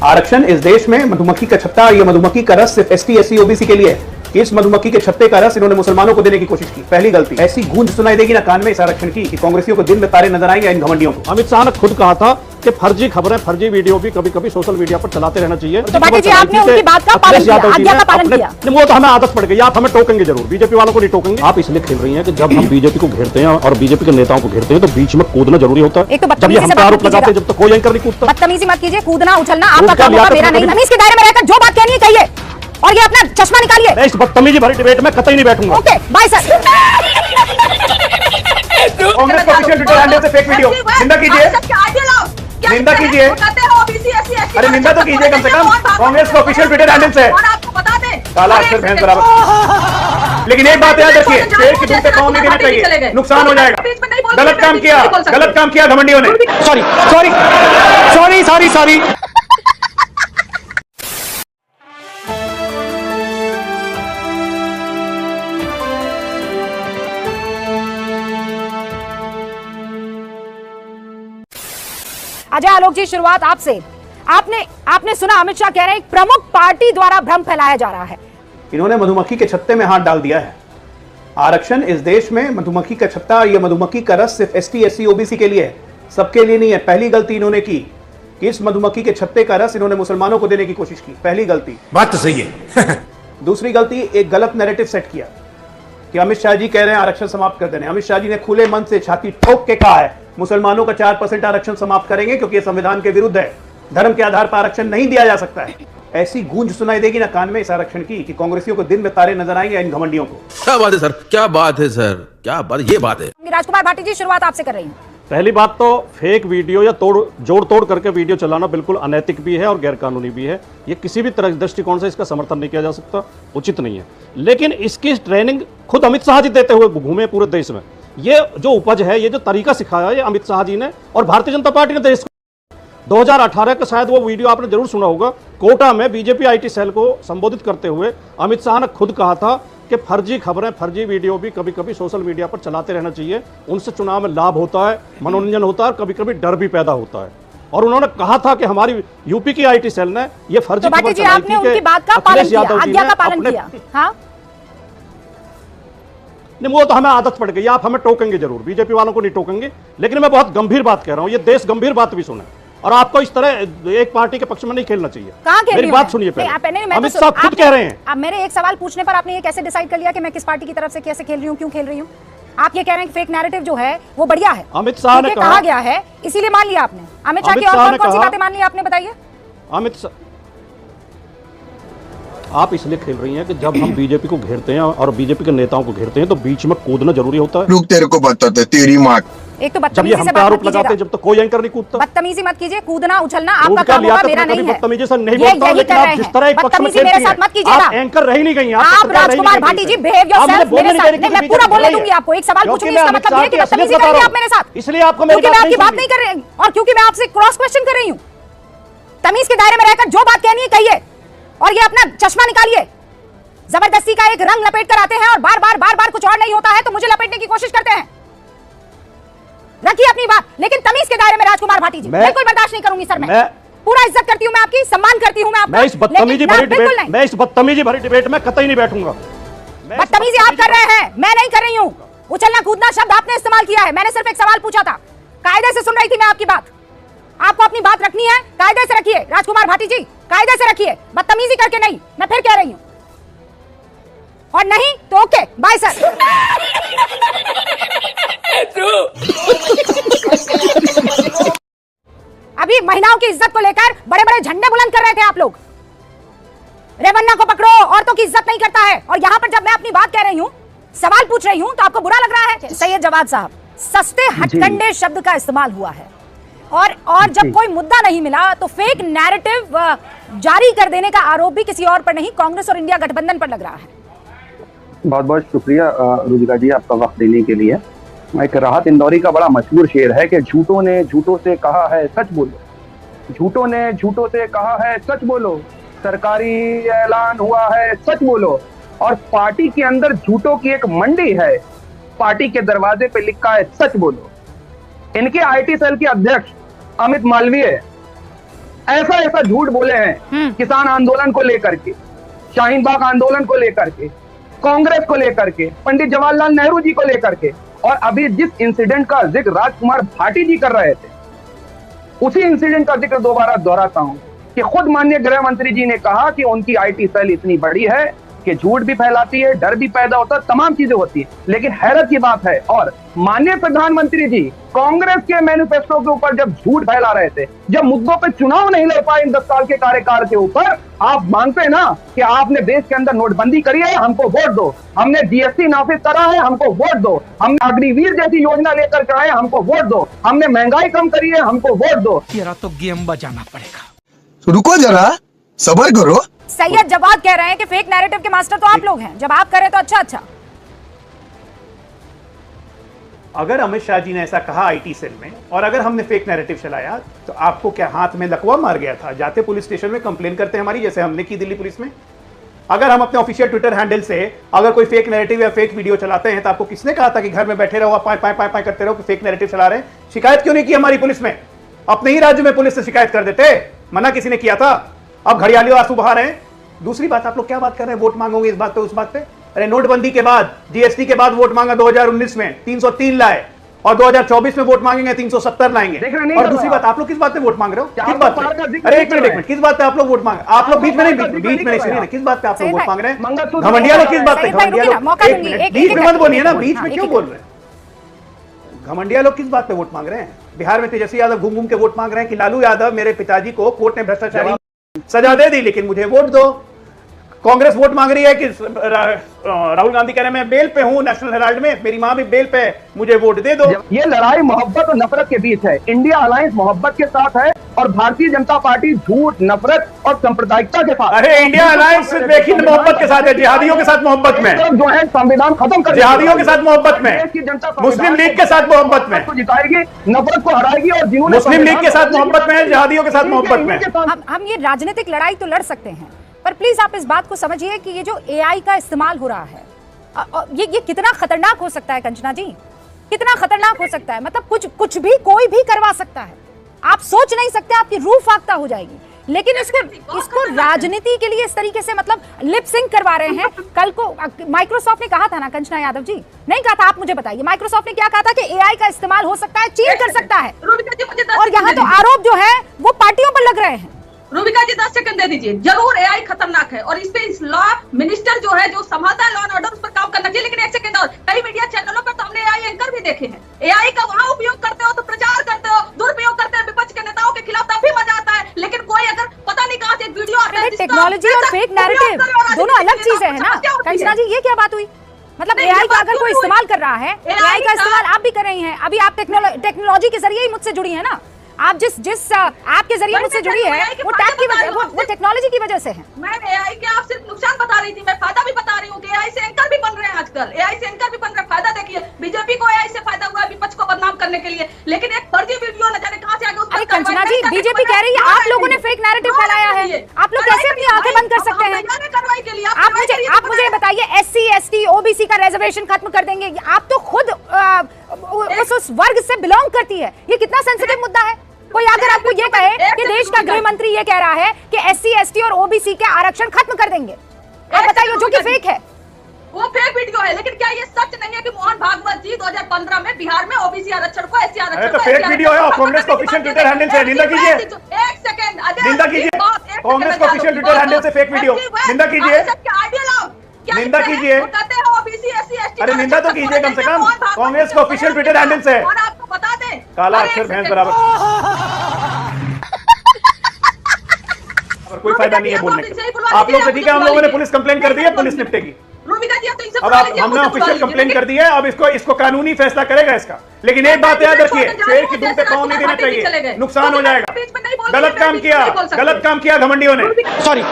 आरक्षण इस देश में मधुमक्खी का छत्ता, ये मधुमक्खी का रस सिर्फ एसटी, एससी, ओबीसी के लिए है। इस मधुमक्खी के छत्ते का रस इन्होंने मुसलमानों को देने की कोशिश की। पहली गलती। ऐसी गूंज सुनाई देगी ना कान में इस आरक्षण की कि कांग्रेसियों को दिन में तारे नजर आएंगे इन घमंडियों को। अमित शाह ने खुद कहा था कि फर्जी खबरें, फर्जी वीडियो भी कभी कभी सोशल मीडिया पर चलाते रहना चाहिए। तो बाकी जी आपने उनकी बात का पालन किया, आज्ञा का पालन किया। वो तो हमें आदत पड़ गई, आप हमें टोकेंगे जरूर, बीजेपी वालों को नहीं टोकेंगे। आप इसलिए खेल रही हैं कि जब हम बीजेपी को घेरते हैं और बीजेपी के नेताओं को घेरते हैं तो बीच में कूदना जरूरी होता है। जब ये हम आरोप लगाते हैं जब तो कोई एंकर नहीं कूदता। बदतमीजी मत कीजिए, कूदना उछलना आपका काम होगा, मेरा नहीं। तमीज के दायरे में रहकर जो बात कहनी है कहिए और ये अपना चश्मा निकालिए। मैं इस बदतमीजी भरी डिबेट में कतई नहीं बैठूंगा। Okay bye sir. कांग्रेस को ऑफिशियल ट्विटर हैंडल से फेक वीडियो निंदा कीजिए, निंदा कीजिए। अरे निंदा तो कीजिए कम से कम कांग्रेस को ऑफिशियल ट्विटर हैंडल से। काला अक्षर भैंस बराबर। लेकिन एक बात याद रखिए, पेड़ की धूप पे पाँव नहीं देना चाहिए, नुकसान हो जाएगा। गलत काम किया घमंडियों ने। Sorry sorry sorry sorry sorry. Ajay Alok ji, शुरुआत आपसे। आपने सुना अमित शाह कह रहे हैं एक प्रमुख पार्टी द्वारा भ्रम फैलाया जा रहा है। इन्होंने मधुमक्खी के छत्ते में हाथ डाल दिया है। आरक्षण इस देश में मधुमक्खी का छत्ता, ये मधुमक्खी का रस सिर्फ एसटी, एससी, ओबीसी के लिए है, सबके लिए नहीं है। पहली गलती इन्होंने की कि इस मधुमक्खी के छत्ते का रस इन्होंने मुसलमानों को देने की कोशिश की। पहली गलती। बात तो सही है। दूसरी गलती, एक गलत नैरेटिव सेट किया कि अमित शाह जी कह रहे हैं आरक्षण समाप्त कर देने। अमित शाह जी ने खुले मन से छाती ठोक के कहा है मुसलमानों का 4% आरक्षण समाप्त करेंगे क्योंकि ये संविधान के विरुद्ध है, धर्म के आधार पर आरक्षण नहीं दिया जा सकता है। ऐसी गूंज सुनाई देगी ना कान में इस आरक्षण की कि कांग्रेसियों को दिन में तारे नजर आएंगे इन घमंडियों को। क्या बात है सर, क्या बात है सर, क्या बात, ये बात है। राजकुमार भाटी जी, शुरुआत आपसे कर रही हूँ। पहली बात तो फेक वीडियो या जोड़ तोड़ करके वीडियो चलाना बिल्कुल अनैतिक भी है और गैरकानूनी भी है। ये किसी भी तरह दृष्टिकोण से इसका समर्थन नहीं किया जा सकता, उचित नहीं है। लेकिन इसकी ट्रेनिंग खुद अमित शाह जी देते हुए घूमे पूरे देश में। ये जो उपज है, ये जो तरीका सिखाया है, ये अमित शाह जी ने और भारतीय जनता पार्टी ने देश को। 2018 का शायद वो वीडियो आपने जरूर सुना होगा, कोटा में बीजेपी आईटी सेल को संबोधित करते हुए अमित शाह ने खुद कहा था कि फर्जी खबरें, फर्जी वीडियो भी कभी कभी सोशल मीडिया पर चलाते रहना चाहिए। उनसे चुनाव में लाभ होता है, मनोरंजन होता है और कभी कभी डर भी पैदा होता है। और उन्होंने कहा था कि हमारी यूपी की आईटी सेल ने ये फर्जी खबर चलाई थी कि अखिलेश यादव जी ने अपने। नहीं, वो तो हमें आदत पड़ गई, आप हमें टोकेंगे जरूर, बीजेपी वालों को नहीं टोकेंगे। लेकिन मैं बहुत गंभीर बात कह रहा हूं, ये देश गंभीर बात भी सुने और आपको इस तरह एक पार्टी के पक्ष में नहीं खेलना चाहिए। मेरी बात सुनिए पहले। अमित शाह खुद कह रहे हैं। अब मेरे एक सवाल पूछने पर आपने ये कैसे डिसाइड कर लिया कि मैं किस पार्टी की तरफ से कैसे खेल रही हूँ, क्यों खेल रही हूँ? आप ये कह रहे हैं कि फेक नैरेटिव जो है वो बढ़िया है, अमित शाह ने कहा गया है, इसीलिए मान लिया आपने। अमित शाह की और कौन सी बातें मान ली आपने, बताइए। अमित शाह, आप इसलिए खेल रही हैं कि जब हम बीजेपी को घेरते हैं और बीजेपी के नेताओं को घेरते हैं तो बीच में कूदना जरूरी होता है। लोग तेरे को बताते तेरी माँ। एक तो बदतमीजी से आरोप लगाते हैं जब तो कोई एंकर नहीं कूदता। बदतमीजी मत कीजिए, कूदना उछलना आपका काम होगा, मेरा नहीं है। बदतमीजी से नहीं बोलता हूं, लेकिन आप जिस तरह एक पक्ष में मेरे साथ मत कीजिएगा। आप एंकर रह ही नहीं गई। आप राजकुमार भाटी जी बिहेव योरसेल्फ मेरे साथ। मैं पूरा बोलने दूंगी आपको। एक सवाल पूछूंगी, इसका मतलब ये है कि बदतमीजी कर रही हैं आप मेरे साथ। इसलिए आपको क्योंकि मैं आपकी बात नहीं कर रही और क्योंकि मैं आपसे क्रॉस क्वेश्चन कर रही हूँ। तमीज के दायरे में रहकर जो बात कहनी है कहिए और ये अपना चश्मा निकालिए। जबरदस्ती का एक रंग लपेट कर आते हैं और बार बार कुछ और नहीं होता है तो मुझे लपेटने की कोशिश करते हैं। रखिए अपनी बात, लेकिन तमीज के दायरे में राजकुमार भाटी जी बिल्कुल बर्दाश्त नहीं करूंगी सर। मैं पूरा इज्जत करती हूं, मैं आपकी सम्मान करती हूं, मैं इस बदतमीजी भरी डिबेट में कतई नहीं बैठूंगा। बदतमीजी आप कर रहे हैं, मैं नहीं कर रही हूं। उछलना कूदना शब्द आपने इस्तेमाल किया है, मैंने सिर्फ एक सवाल पूछा था। कायदे से सुन रही थी मैं आपकी बात। आपको अपनी बात रखनी है, कायदे से रखिए राजकुमार भाटी जी, कायदे से रखिए, बदतमीजी करके नहीं। मैं फिर कह रही हूं, और नहीं तो ओके बाय सर। अभी महिलाओं की इज्जत को लेकर बड़े बड़े झंडे बुलंद कर रहे थे आप लोग। रेवन्ना को पकड़ो, औरतों की इज्जत नहीं करता है। और यहाँ पर जब मैं अपनी बात कह रही हूँ, सवाल पूछ रही हूँ, तो आपको बुरा लग रहा है। सैयद जवाद साहब, सस्ते हथकंडे शब्द का इस्तेमाल हुआ है और जब कोई मुद्दा नहीं मिला तो फेक नैरेटिव जारी कर देने का आरोप भी किसी और पर नहीं, कांग्रेस और इंडिया गठबंधन पर लग रहा है। बहुत बहुत शुक्रिया रुजिका जी आपका वक्त देने के लिए। एक राहत इंदौरी का बड़ा मशहूर शेर है कि झूठों ने झूठों से कहा है सच बोलो, झूठों ने झूठों से कहा है सच बोलो, सरकारी ऐलान हुआ है सच बोलो। और पार्टी के अंदर झूठों की एक मंडी है, पार्टी के दरवाजे पे लिखा है सच बोलो। इनके आईटी सेल के अध्यक्ष अमित मालवीय ऐसा ऐसा झूठ बोले हैं किसान आंदोलन को लेकर के, शाहीन बाग आंदोलन को लेकर के, कांग्रेस को लेकर के, पंडित जवाहरलाल नेहरू जी को लेकर के, और अभी जिस इंसिडेंट का जिक्र राजकुमार भाटी जी कर रहे थे, उसी इंसिडेंट का जिक्र दोबारा दोहराता हूं कि खुद माननीय गृह मंत्री जी ने कहा कि उनकी आईटी सेल इतनी बड़ी है कि झूठ भी फैलाती है, डर भी पैदा होता है, तमाम चीजें होती है। लेकिन हैरत की बात है, और माननीय प्रधानमंत्री जी कांग्रेस के मैनिफेस्टो के ऊपर जब झूठ फैला रहे थे, जब मुद्दों पे चुनाव नहीं लड़ पाए इन 10 साल के कार्यकाल के ऊपर, आप मानते हैं ना कि आपने देश के अंदर नोटबंदी करी है, हमको वोट दो, हमने जीएसटी नाफिज करा है, हमको वोट दो, हमने अग्निवीर जैसी योजना लेकर के आए, हमको वोट दो, हमने महंगाई कम करी है, हमको वोट दो। तेरा तो गेम बजाना पड़ेगा। रुको जरा, सब्र करो। सैयद जवाद कह रहे हैं कि फेक नैरेटिव के मास्टर तो आप लोग हैं, जब आप करें तो अच्छा। अगर अमित शाह जी ने ऐसा कहा आईटी सेल में, और अगर हमने फेक नैरेटिव चलाया, तो आपको क्या हाथ में लकवा मार गया था? जाते पुलिस स्टेशन में कंप्लेन करते हमारी, जैसे हमने की दिल्ली पुलिस में। अगर हम अपने ऑफिशियल ट्विटर हैंडल से अगर कोई फेक नैरेटिव या फेक वीडियो चलाते हैं, तो आपको किसने कहा था कि घर में बैठे रहो, पाए करते रहो कि फेक नैरेटिव चला रहे हैं? शिकायत क्यों नहीं की हमारी पुलिस में? अपने ही राज्य में पुलिस से शिकायत कर देते, मना किसी ने किया था? अब घड़ियाली आंसू बहा रहे हैं। दूसरी बात, आप लोग क्या बात कर रहे हैं, वोट मांगोगे इस बात पे उस बात पे? अरे नोटबंदी के बाद, जीएसटी के बाद वोट मांगा 2019 में 303 लाए, और 2024 में वोट मांगेंगे 370 लाएंगे। और दूसरी बात, आप लोग किस बात पे वोट मांग रहे हो? किस बात पे? अरे एक मिनट, किस बात पे आप लोग वोट मांग? आप लोग बीच में नहीं सुनिए, किस बात पे आप लोग वोट मांग रहे हैं? घमंडिया लोग किस बात पे? बीच में मत बोलिए ना, बीच में क्यों बोल रहे हैं? घमंडिया लोग किस बात पे वोट मांग रहे हैं? बिहार में तेजस्वी यादव घूम घूम के वोट मांग रहे हैं कि लालू यादव मेरे पिताजी को कोर्ट ने भ्रष्टाचारी सजा दे दी, लेकिन मुझे वोट दो। कांग्रेस वोट मांग रही है कि राहुल गांधी कह रहे हैं मैं बेल पे हूं नेशनल हेराल्ड में, मेरी मां भी बेल पे है, मुझे वोट दे दो। ये लड़ाई मोहब्बत और नफरत के बीच है। इंडिया अलायंस मोहब्बत के साथ है और भारतीय जनता पार्टी झूठ, नफरत और सांप्रदायिकता के साथ। अरे इंडिया अलायंस सिर्फ एक ही मोहब्बत के साथ है, जिहादियों के साथ मोहब्बत में, जो है संविधान खत्म कर, जिहादियों के साथ मोहब्बत में, मुस्लिम लीग के साथ मोहब्बत में, जिताएगी, नफरत को हराएगी, और जिन्होंने मुस्लिम लीग के साथ मोहब्बत में, जिहादियों के साथ मोहब्बत में। हम ये राजनीतिक लड़ाई तो लड़ सकते हैं, पर प्लीज आप इस बात को समझिए कि ये जो एआई का इस्तेमाल हो रहा है, ये कितना खतरनाक हो सकता है कंचना जी, कितना खतरनाक हो सकता है। मतलब कुछ भी कोई भी करवा सकता है, आप सोच नहीं सकते, आपकी रूह फाख्ता हो जाएगी। लेकिन इसको राजनीति के लिए इस तरीके से मतलब लिप सिंक करवा रहे हैं। कल को माइक्रोसॉफ्ट ने कहा था ना, कंचना यादव जी नहीं कहा था, आप मुझे बताइए माइक्रोसॉफ्ट ने क्या कहा था कि एआई का इस्तेमाल हो सकता है, चीन कर सकता है, और यहाँ तो आरोप जो है वो पार्टियों पर लग रहे हैं। रूबिका जी 10 सेकंड दे दीजिए। जरूर एआई खतरनाक है और इस पे इस लॉ मिनिस्टर जो है, जो संभालता है लॉ एंड ऑर्डर, उस पर काम करना चाहिए। लेकिन एक सेकंड और, कई मीडिया चैनलों पर तो हमने एआई एंकर भी देखे हैं। एआई का वहां उपयोग करते हो तो प्रचार करते हो, दुरुपयोग करते हैं विपक्ष के नेताओं के खिलाफ, तब भी मजा आता है। लेकिन कोई अगर पता नहीं कहां से एक वीडियो आता है, टेक्नोलॉजी और फेक नैरेटिव दोनों अलग चीज है ना कंचना जी, ये क्या बात हुई? मतलब एआई का अगर कोई इस्तेमाल कर रहा है, एआई का इस्तेमाल आप भी कर रही हैं, अभी आप टेक्नोलॉजी के जरिए ही मुझसे जुड़ी है ना, आप जिस ऐप के जरिए मुझसे जुड़ी है वो टैग की वजह, वो टेक्नोलॉजी की वजह से है। मैं एआई के आप सिर्फ नुकसान बता रही थी, मैं फायदा भी बता रही हूँ कि एआई से एंकर भी बन रहे हैं आजकल, एआई से एंकर भी बन रहे हैं। फायदा देखिए, बीजेपी को एआई से फायदा हुआ है विपक्ष को बदनाम करने के लिए, लेकिन एक फर्जी वीडियो न जाने कहां से आ गया। अरे कंचना जी, बीजेपी कह रही है आप लोगों ने फेक नैरेटिव फैलाया है, आप लोग कैसे अपनी आंखें बंद कर सकते हैं? आप मुझे बताइए, SC ST OBC का रिजर्वेशन खत्म कर देंगे, आप तो खुद उस वर्ग से बिलोंग करती है, ये कितना सेंसिटिव मुद्दा है? कोई अगर आपको ये कहे कि देश का गृह मंत्री ये कह रहा है कि SC ST और OBC के आरक्षण खत्म कर देंगे, आप बताइए, जो कि फेक है, वो फेक वीडियो है। लेकिन क्या ये सच नहीं है कि मोहन भागवत जी 2015 में बिहार में ओबीसी आरक्षण को, SC आरक्षण को, फेक वीडियो है और कांग्रेस का ऑफिशियल ट्विटर हैंडल से निंदा कीजिए। एक सेकंड, निंदा कीजिए, कांग्रेस का ऑफिशियल ट्विटर हैंडल से फेक वीडियो निंदा कीजिए, निंदा कीजिए। अरे निंदा तो कीजिए कम से कम, कांग्रेस का ऑफिशियल ट्विटर हैंडल से। और आपको बता दें, काला अक्षर भैंस बराबर, कोई फायदा नहीं है बोलने का। आप लोग ठीक है, हम लोगों ने पुलिस कंप्लेन कर दी है, पुलिस निपटेगी। अब हमने ऑफिशियल कंप्लेन कर दी है, अब इसको कानूनी फैसला करेगा इसका। लेकिन एक बात याद रखिए, शेर की दुम पे पांव नहीं देना चाहिए, नुकसान हो जाएगा। गलत काम किया घमंडियों ने। सॉरी